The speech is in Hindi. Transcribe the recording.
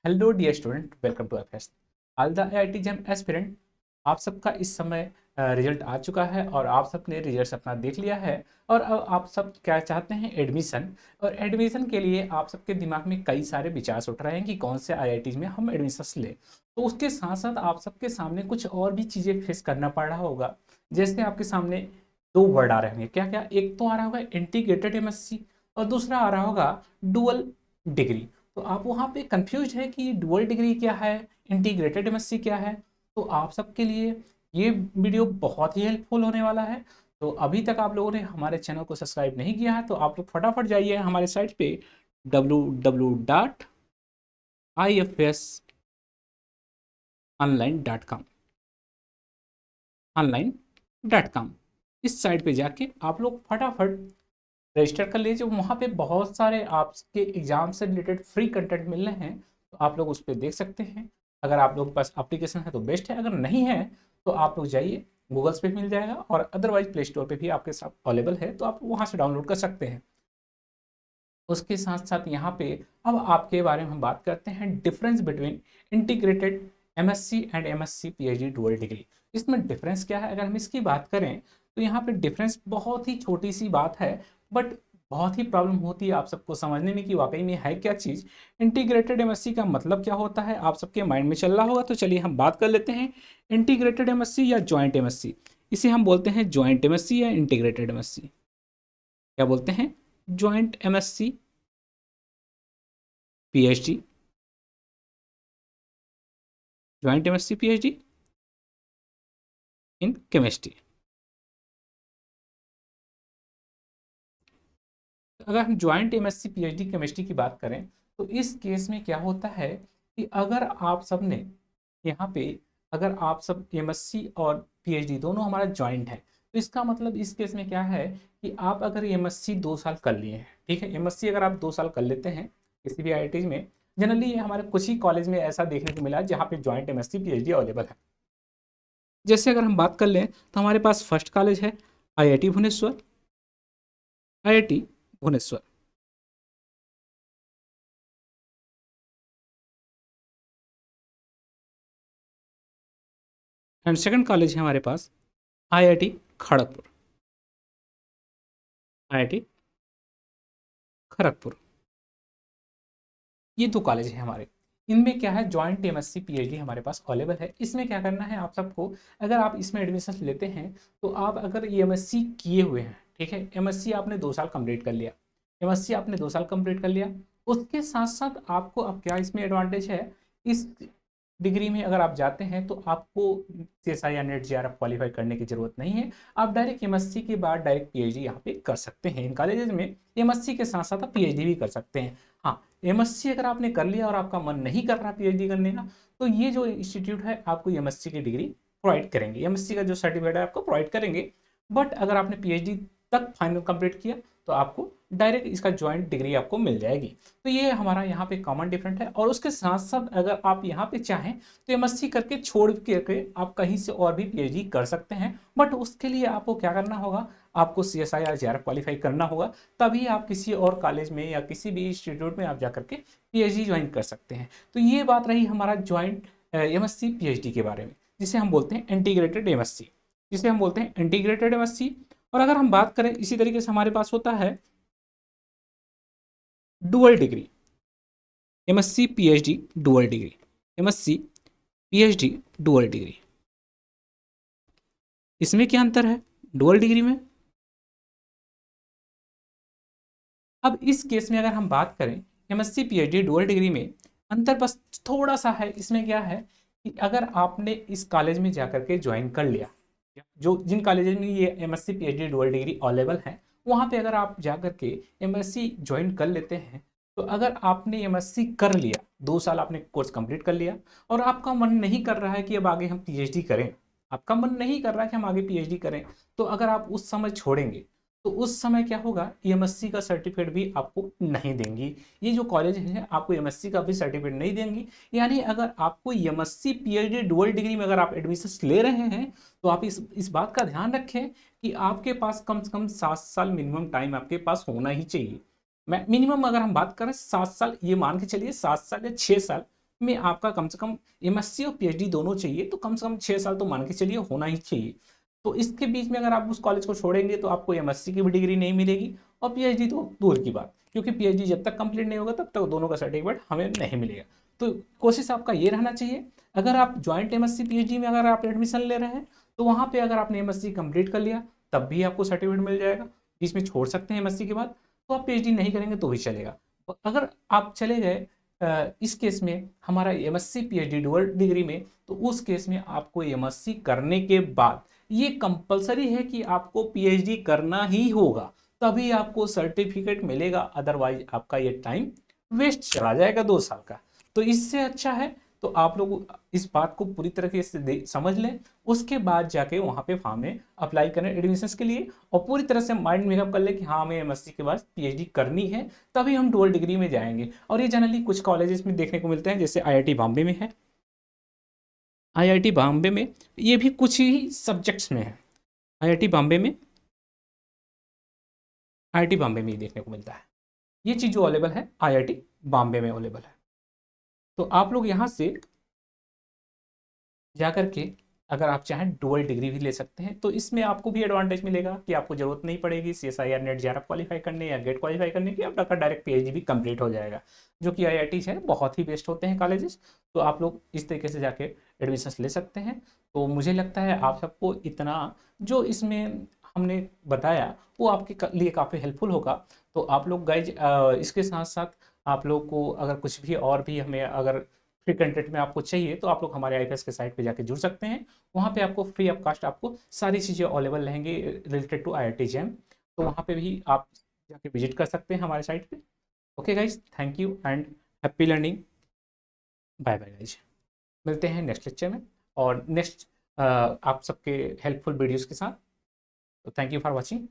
Hello dear student, welcome to FS all the IIT JEE aspirant. आप सबका इस समय रिजल्ट आ चुका है और आप सबने रिजल्ट अपना देख लिया है। और अब आप सब क्या चाहते हैं? एडमिशन। और एडमिशन के लिए आप सबके दिमाग में कई सारे विचार उठ रहे हैं कि कौन से आईआईटी में हम एडमिशन लें। तो उसके साथ साथ आप सबके सामने कुछ और भी चीज़ें फेस करना पड़ रहा होगा। जैसे आपके सामने दो वर्ड आ रहे होंगे, क्या क्या? एक तो आ रहा होगा इंटीग्रेटेड एमएससी और दूसरा आ रहा होगा डुअल डिग्री। तो आप वहाँ पे कंफ्यूज है कि डुअल डिग्री क्या है, इंटीग्रेटेड एमएससी क्या है। तो आप सबके लिए ये वीडियो बहुत ही हेल्पफुल होने वाला है। तो अभी तक आप लोगों ने हमारे चैनल को सब्सक्राइब नहीं किया है तो आप लोग फटाफट जाइए हमारे साइट पे www.ifsonline.com online.com। इस साइट पे जाके आप लोग फटाफट रजिस्टर कर लीजिए। वहाँ पे बहुत सारे आपके एग्जाम से रिलेटेड फ्री कंटेंट मिल रहे हैं, तो आप लोग उस पर देख सकते हैं। अगर आप लोग के पास एप्लीकेशन है तो बेस्ट है, अगर नहीं है तो आप लोग जाइए, गूगल्स पे मिल जाएगा और अदरवाइज प्ले स्टोर पे भी आपके साथ अवेलेबल है, तो आप वहाँ से डाउनलोड कर सकते हैं। उसके साथ साथ यहाँ पे अब आपके बारे में हम बात करते हैं, difference between integrated MSc and MSc PhD dual degree. इसमें डिफरेंस क्या है? अगर हम इसकी बात करें तो यहाँ पे डिफरेंस बहुत ही छोटी सी बात है, बट बहुत ही प्रॉब्लम होती है आप सबको समझने में कि वाकई में है क्या चीज़। इंटीग्रेटेड एमएससी का मतलब क्या होता है आप सबके माइंड में चल रहा होगा, तो चलिए हम बात कर लेते हैं। इंटीग्रेटेड एमएससी या ज्वाइंट एमएससी, इसे हम बोलते हैं ज्वाइंट एमएससी या इंटीग्रेटेड एमएससी। क्या बोलते हैं? Joint MSc PhD, joint MSc PhD in chemistry. अगर हम ज्वाइंट एमएससी पीएचडी केमिस्ट्री की बात करें तो इस केस में क्या होता है कि अगर आप सब ने यहाँ पे, अगर आप सब एमएससी और पीएचडी दोनों हमारा ज्वाइंट है, तो इसका मतलब इस केस में क्या है कि आप अगर एमएससी 2 साल कर लिए हैं, ठीक है, एमएससी अगर आप 2 साल कर लेते हैं किसी भी आईआईटी में, जनरली ये हमारे कुछ ही कॉलेज में ऐसा देखने को मिला है जहाँ पे ज्वाइंट एमएससी पीएचडी अवेलेबल है। जैसे अगर हम बात कर लें तो हमारे पास फर्स्ट कॉलेज है IIT Bhubaneswar, IIT Bhubaneswar. And second college है हमारे पास आईआईटी खड़गपुर, आईआईटी खड़गपुर। ये दो कॉलेज हैं हमारे। इनमें क्या है, जॉइंट एमएससी पीएचडी हमारे पास अवेलेबल है। इसमें क्या करना है आप सबको, अगर आप इसमें एडमिशन लेते हैं तो आप अगर एमएससी किए हुए हैं, ठीक है, एमएससी आपने 2 साल कंप्लीट कर लिया, एमएससी आपने 2 साल कंप्लीट कर लिया, उसके साथ साथ आपको अब क्या इसमें एडवांटेज है, इस डिग्री में अगर आप जाते हैं तो आपको सीएसआई या नेट जेआरएफ क्वालिफाई करने की जरूरत नहीं है। आप डायरेक्ट एमएससी के बाद डायरेक्ट पीएचडी यहाँ पे कर सकते हैं। इन कॉलेजेस में एमएससी के साथ साथ आप पीएचडी भी कर सकते हैं। हाँ, एमएससी अगर आपने कर लिया और आपका मन नहीं कर रहा पीएचडी करने का, तो ये जो इंस्टीट्यूट है आपको एमएससी की डिग्री प्रोवाइड करेंगे, एमएससी का जो सर्टिफिकेट है आपको प्रोवाइड करेंगे। बट अगर आपने पीएचडी तक फाइनल कंप्लीट किया तो आपको डायरेक्ट इसका ज्वाइंट डिग्री आपको मिल जाएगी। तो ये हमारा यहाँ पे कॉमन डिफरेंट है। और उसके साथ साथ अगर आप यहाँ पे चाहें तो एमएससी करके छोड़ करके आप कहीं से और भी पीएचडी कर सकते हैं, बट उसके लिए आपको क्या करना होगा, आपको सीएसआई या जेआरएफ क्वालिफाई करना होगा, तभी आप किसी और कॉलेज में या किसी भी इंस्टीट्यूट में आप जा करके पीएचडी ज्वाइन कर सकते हैं। तो ये बात रही हमारा ज्वाइंट एमएससी पीएचडी के बारे में, जिसे हम बोलते हैं इंटीग्रेटेड एमएससी, जिसे हम बोलते हैं इंटीग्रेटेड एमएससी। और अगर हम बात करें इसी तरीके से हमारे पास होता है dual degree, MSc PhD dual degree, MSc PhD dual degree. इसमें क्या अंतर है डुअल डिग्री में? अब इस केस में अगर हम बात करें एमएससी पीएचडी डुअल डिग्री में, अंतर बस थोड़ा सा है। इसमें क्या है कि अगर आपने इस कॉलेज में जाकर के ज्वाइन कर लिया, जो जिन कॉलेज में ये MSc PhD dual degree available है, वहाँ पे अगर आप जाकर के एमएससी ज्वाइन कर लेते हैं, तो अगर आपने एमएससी कर लिया, 2 साल आपने कोर्स कंप्लीट कर लिया और आपका मन नहीं कर रहा है कि अब आगे हम पीएचडी करें, आपका मन नहीं कर रहा है कि हम आगे पीएचडी करें, तो अगर आप उस समय छोड़ेंगे तो उस समय क्या होगा, एमएससी का सर्टिफिकेट भी आपको नहीं देंगी। ये जो कॉलेज है आपको एमएससी का भी सर्टिफिकेट नहीं देंगी। यानी अगर आपको एमएससी पीएचडी डुअल डिग्री में अगर आप एडमिशन ले रहे हैं तो आप इस बात का ध्यान रखें कि आपके पास कम से कम 7 साल मिनिमम टाइम आपके पास होना ही चाहिए। मैं मिनिमम अगर हम बात करें 7 साल, ये मान के चलिए 7 साल या 6 साल में आपका कम से कम एमएससी और पीएचडी दोनों चाहिए, तो कम से कम 6 साल तो मान के चलिए होना ही चाहिए। तो इसके बीच में अगर आप उस कॉलेज को छोड़ेंगे तो आपको एमएससी की भी डिग्री नहीं मिलेगी, और पीएचडी तो दूर की बात, क्योंकि पीएचडी जब तक कंप्लीट नहीं होगा तब तक दोनों का सर्टिफिकेट हमें नहीं मिलेगा। तो कोशिश आपका ये रहना चाहिए, अगर आप ज्वाइंट एमएससी पीएचडी में अगर आप एडमिशन ले रहे हैं तो वहाँ पे अगर आपने एमएससी कंप्लीट कर लिया तब भी आपको सर्टिफिकेट मिल जाएगा, बीच में छोड़ सकते हैं एमएससी के बाद, तो आप पीएचडी नहीं करेंगे तो भी चलेगा। अगर आप चले गए इस केस में हमारा एमएससी पीएचडी डुअल डिग्री में, तो उस केस में आपको एमएससी करने के बाद ये कंपलसरी है कि आपको पीएचडी करना ही होगा, तभी आपको सर्टिफिकेट मिलेगा, अदरवाइज आपका ये टाइम वेस्ट चला जाएगा 2 साल का। तो इससे अच्छा है तो आप लोग इस बात को पूरी तरीके से समझ लें, उसके बाद जाके वहाँ पे फॉर्म में अप्लाई करें एडमिशन्स के लिए, और पूरी तरह से माइंड मेकअप कर लें कि हाँ हमें एमएससी के बाद पीएचडी करनी है, तभी हम डुअल डिग्री में जाएंगे। और ये जनरली कुछ कॉलेजेस में देखने को मिलते हैं, जैसे आईआईटी बॉम्बे में है, आईआईटी बॉम्बे में ये भी कुछ ही सब्जेक्ट्स में है, आईआईटी बॉम्बे में, आईआईटी बॉम्बे में ही देखने को मिलता है ये चीज़ जो अवेलेबल है, आईआईटी बॉम्बे में अवेलेबल है। तो आप लोग यहाँ से जा कर के अगर आप चाहें डुअल डिग्री भी ले सकते हैं, तो इसमें आपको भी एडवांटेज मिलेगा कि आपको जरूरत नहीं पड़ेगी सीएसआईआर नेट जेआरएफ क्वालिफाई करने या गेट क्वालिफाई करने की, आपका डायरेक्ट पीएचडी भी कंप्लीट हो जाएगा, जो कि आईआईटी है बहुत ही बेस्ट होते हैं कॉलेजेस। तो आप लोग इस तरीके से जाके एडमिशन ले सकते हैं। तो मुझे लगता है आप सबको इतना जो इसमें हमने बताया वो आपके लिए काफ़ी हेल्पफुल होगा। तो आप लोग गाइज इसके साथ साथ आप लोग को अगर कुछ भी और भी हमें अगर फ्री कंटेंट में आपको चाहिए तो आप लोग हमारे आईपीएस के साइट पे जाके जुड़ सकते हैं, वहाँ पे आपको फ्री ऑफ कास्ट आपको सारी चीज़ें अवेलेबल रहेंगी रिलेटेड टू आईआईटी जैम, तो वहाँ पे भी आप जाके विजिट कर सकते हैं हमारे साइट पे। Okay guys, thank you and happy learning, bye bye guys, मिलते हैं नेक्स्ट लेक्चर में और नेक्स्ट आप सबके हेल्पफुल वीडियोज़ के साथ। तो थैंक यू फॉर वॉचिंग।